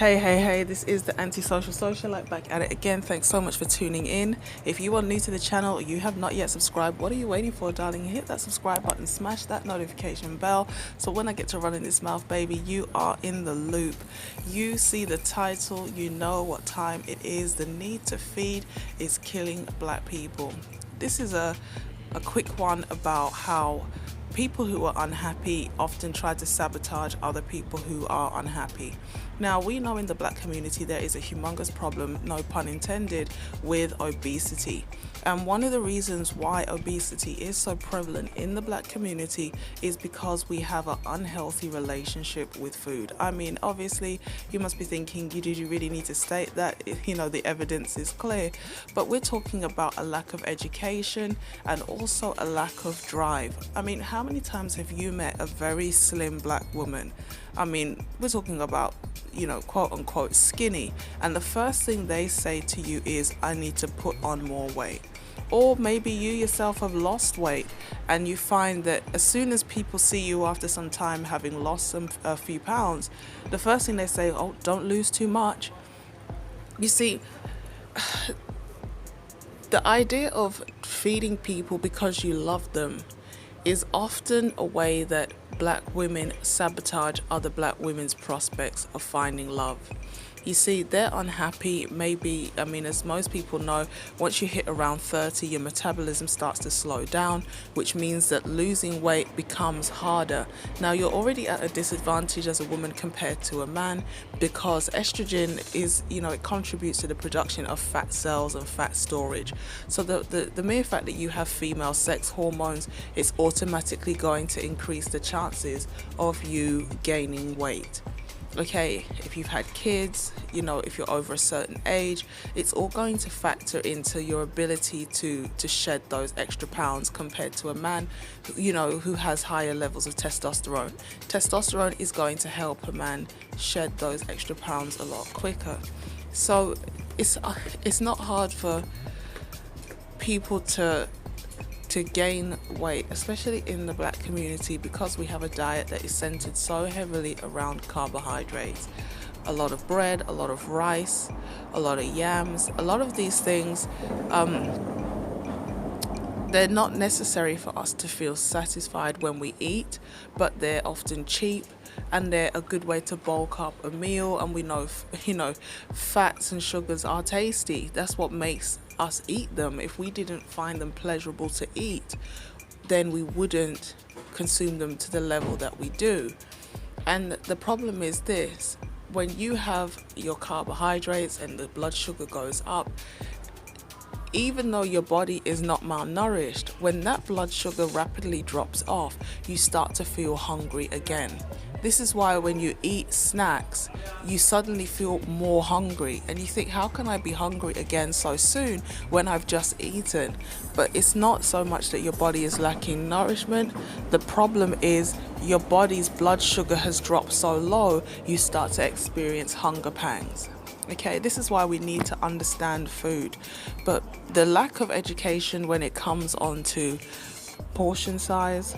Hey, this is the antisocial socialite back at it again. Thanks so much for tuning in. If you are new to the channel or you have not yet subscribed, what are you waiting for, darling? Hit that subscribe button, smash that notification bell, so when I get to running this mouth, baby, you are in the loop. You see the title, you know what time it is. The need to feed is killing black people. This is a quick one about how people who are unhappy often try to sabotage other people who are unhappy. Now, we know in the black community there is a humongous problem, no pun intended, with obesity. And one of the reasons why obesity is so prevalent in the black community is because we have an unhealthy relationship with food. I mean, obviously, you must be thinking, did you really need to state that? You know, the evidence is clear. But we're talking about a lack of education and also a lack of drive. I mean, how many times have you met a very slim black woman? I mean, we're talking about, you know, quote unquote skinny, and the first thing they say to you is, I need to put on more weight. Or maybe you yourself have lost weight and you find that as soon as people see you after some time having lost a few pounds, the first thing they say, oh, don't lose too much. You see, the idea of feeding people because you love them is often a way that black women sabotage other black women's prospects of finding love. You see, they're unhappy. Maybe, I mean, as most people know, once you hit around 30, your metabolism starts to slow down, which means that losing weight becomes harder. Now, you're already at a disadvantage as a woman compared to a man because estrogen is, you know, it contributes to the production of fat cells and fat storage. So the mere fact that you have female sex hormones is automatically going to increase the chances of you gaining weight. Okay, if you've had kids, you know, if you're over a certain age, it's all going to factor into your ability to shed those extra pounds compared to a man, you know, who has higher levels of testosterone. Testosterone is going to help a man shed those extra pounds a lot quicker. So it's not hard for people to gain weight, especially in the black community, because we have a diet that is centered so heavily around carbohydrates. A lot of bread, a lot of rice, a lot of yams. A lot of these things, they're not necessary for us to feel satisfied when we eat, but they're often cheap and they're a good way to bulk up a meal. And we know, you know, fats and sugars are tasty. That's what makes us eat them. If we didn't find them pleasurable to eat, then we wouldn't consume them to the level that we do. And the problem is this: when you have your carbohydrates and the blood sugar goes up, even though your body is not malnourished, when that blood sugar rapidly drops off, you start to feel hungry again. This is why when you eat snacks, you suddenly feel more hungry and you think, how can I be hungry again so soon when I've just eaten? But it's not so much that your body is lacking nourishment. The problem is your body's blood sugar has dropped so low, you start to experience hunger pangs. Okay, this is why we need to understand food. But the lack of education when it comes on to portion size,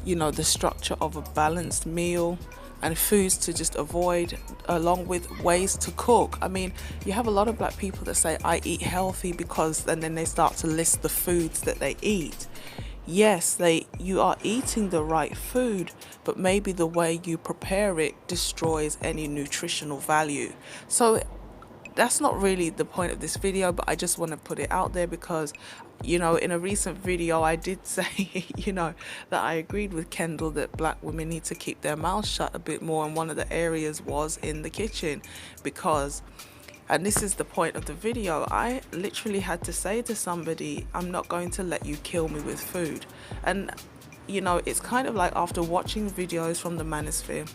you know, the structure of a balanced meal and foods to just avoid, along with ways to cook. I mean, you have a lot of black people that say, I eat healthy because, and then they start to list the foods that they eat. Yes, you are eating the right food, but maybe the way you prepare it destroys any nutritional value. So that's not really the point of this video, but I just want to put it out there because, you know, in a recent video I did say, you know, that I agreed with Kendall that black women need to keep their mouths shut a bit more, and one of the areas was in the kitchen because, and this is the point of the video, I literally had to say to somebody, I'm not going to let you kill me with food. And, you know, it's kind of like after watching videos from the manosphere,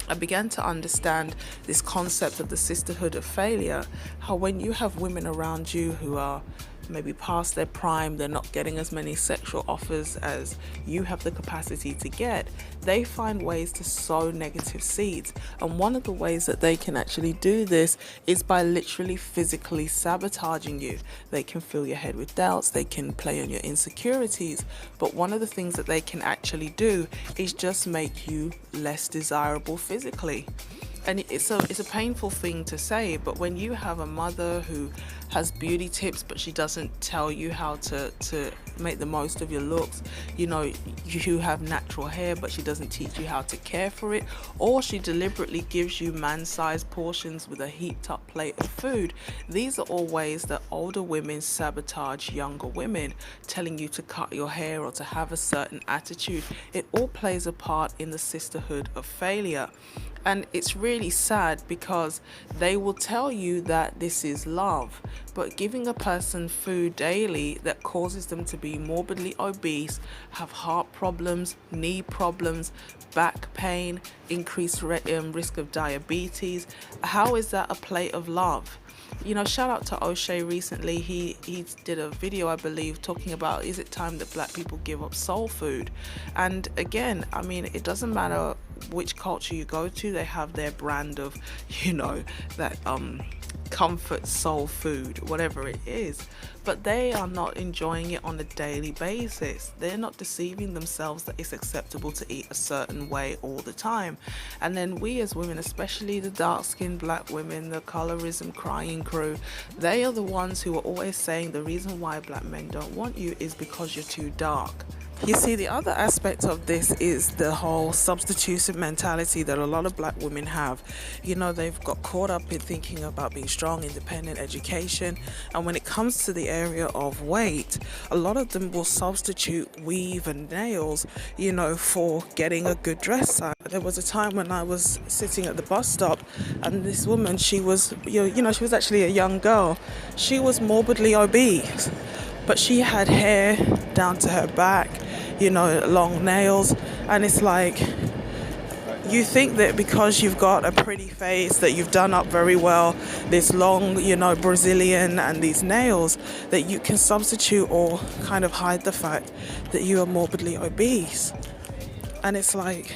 I began to understand this concept of the sisterhood of failure, how when you have women around you who are maybe past their prime, they're not getting as many sexual offers as you have the capacity to get, they find ways to sow negative seeds. And one of the ways that they can actually do this is by literally physically sabotaging you. They can fill your head with doubts, they can play on your insecurities, but one of the things that they can actually do is just make you less desirable physically. And it's a painful thing to say, but when you have a mother who has beauty tips, but she doesn't tell you how to make the most of your looks, you have natural hair, but she doesn't teach you how to care for it, or she deliberately gives you man-sized portions with a heaped up plate of food. These are all ways that older women sabotage younger women, telling you to cut your hair or to have a certain attitude. It all plays a part in the sisterhood of failure. And it's really sad because they will tell you that this is love, but giving a person food daily that causes them to be morbidly obese, have heart problems, knee problems, back pain, increased risk of diabetes, how is that a plate of love? Shout out to O'Shea recently. He did a video, I believe, talking about, is it time that black people give up soul food? And again, I mean, it doesn't matter which culture you go to, they have their brand of, that comfort soul food, whatever it is, but they are not enjoying it on a daily basis. They're not deceiving themselves that it's acceptable to eat a certain way all the time. And then we as women, especially the dark-skinned black women, the colorism crying crew, they are the ones who are always saying the reason why black men don't want you is because you're too dark. You see, the other aspect of this is the whole substitution mentality that a lot of black women have. They've got caught up in thinking about being strong, independent, education, and when it comes to the area of weight, a lot of them will substitute weave and nails, for getting a good dress size. There was a time when I was sitting at the bus stop, and this woman, she was actually a young girl. She was morbidly obese, but she had hair down to her back, long nails, and it's like, you think that because you've got a pretty face, that you've done up very well, this long, Brazilian and these nails, that you can substitute or kind of hide the fact that you are morbidly obese. And it's like,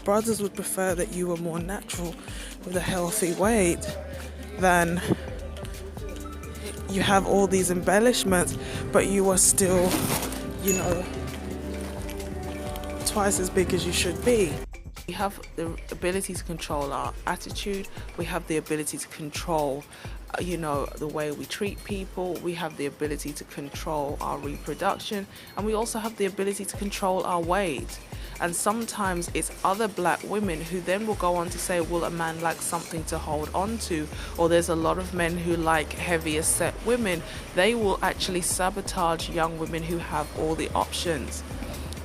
brothers would prefer that you were more natural with a healthy weight than you have all these embellishments, but you are still, twice as big as you should be. We have the ability to control our attitude. We have the ability to control, the way we treat people. We have the ability to control our reproduction. And we also have the ability to control our weight. And sometimes it's other black women who then will go on to say, well, a man likes something to hold on to, or there's a lot of men who like heavier set women. They will actually sabotage young women who have all the options.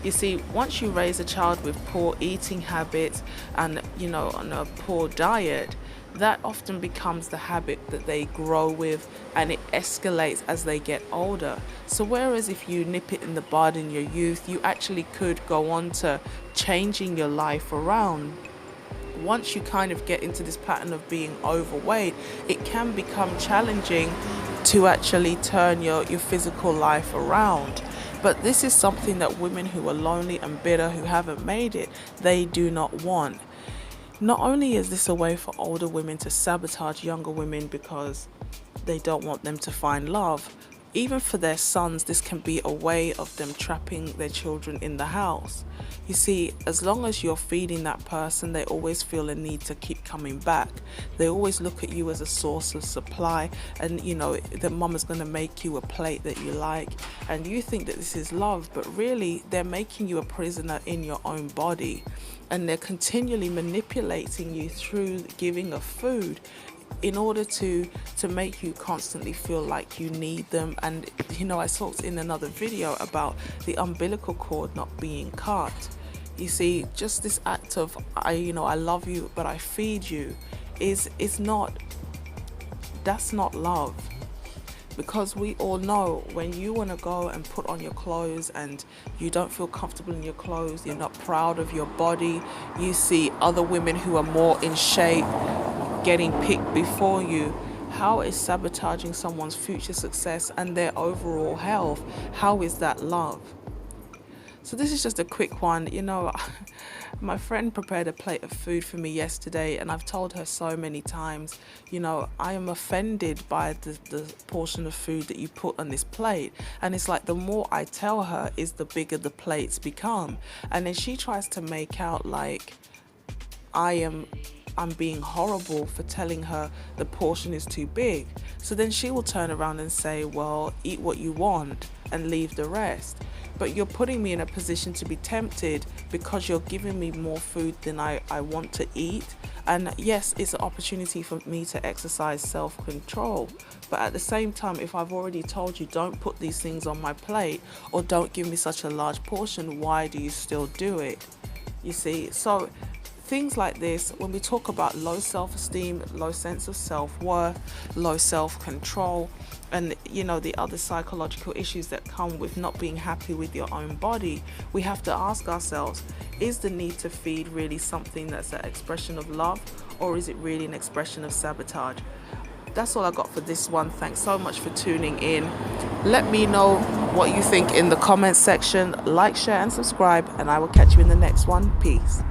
You see, once you raise a child with poor eating habits and, on a poor diet, that often becomes the habit that they grow with, and it escalates as they get older. So whereas if you nip it in the bud in your youth, you actually could go on to changing your life around. Once you kind of get into this pattern of being overweight, it can become challenging to actually turn your physical life around. But this is something that women who are lonely and bitter, who haven't made it, they do not want. Not only is this a way for older women to sabotage younger women because they don't want them to find love, even for their sons, this can be a way of them trapping their children in the house. You see, as long as you're feeding that person, they always feel a need to keep coming back. They always look at you as a source of supply, and the mama's going to make you a plate that you like, and you think that this is love, but really they're making you a prisoner in your own body, and they're continually manipulating you through giving of food in order to make you constantly feel like you need them. And I talked in another video about the umbilical cord not being cut. You see, just this act of I love you but I feed you that's not love. Because we all know when you want to go and put on your clothes and you don't feel comfortable in your clothes, you're not proud of your body, you see other women who are more in shape getting picked before you, how is sabotaging someone's future success and their overall health, how is that love? So this is just a quick one. My friend prepared a plate of food for me yesterday, and I've told her so many times, I am offended by the portion of food that you put on this plate. And it's like the more I tell her is the bigger the plates become. And then she tries to make out like I am I'm being horrible for telling her the portion is too big. So then she will turn around and say, well, eat what you want and leave the rest. But you're putting me in a position to be tempted because you're giving me more food than I want to eat. And yes, it's an opportunity for me to exercise self-control. But at the same time, if I've already told you don't put these things on my plate or don't give me such a large portion, why do you still do it? You see, so things like this, when we talk about low self-esteem, low sense of self-worth, low self-control, and the other psychological issues that come with not being happy with your own body, we have to ask ourselves, is the need to feed really something that's an expression of love, or is it really an expression of sabotage? That's all I got for this one. Thanks so much for tuning in. Let me know what you think in the comments section. Like, share and subscribe, and I will catch you in the next one. Peace.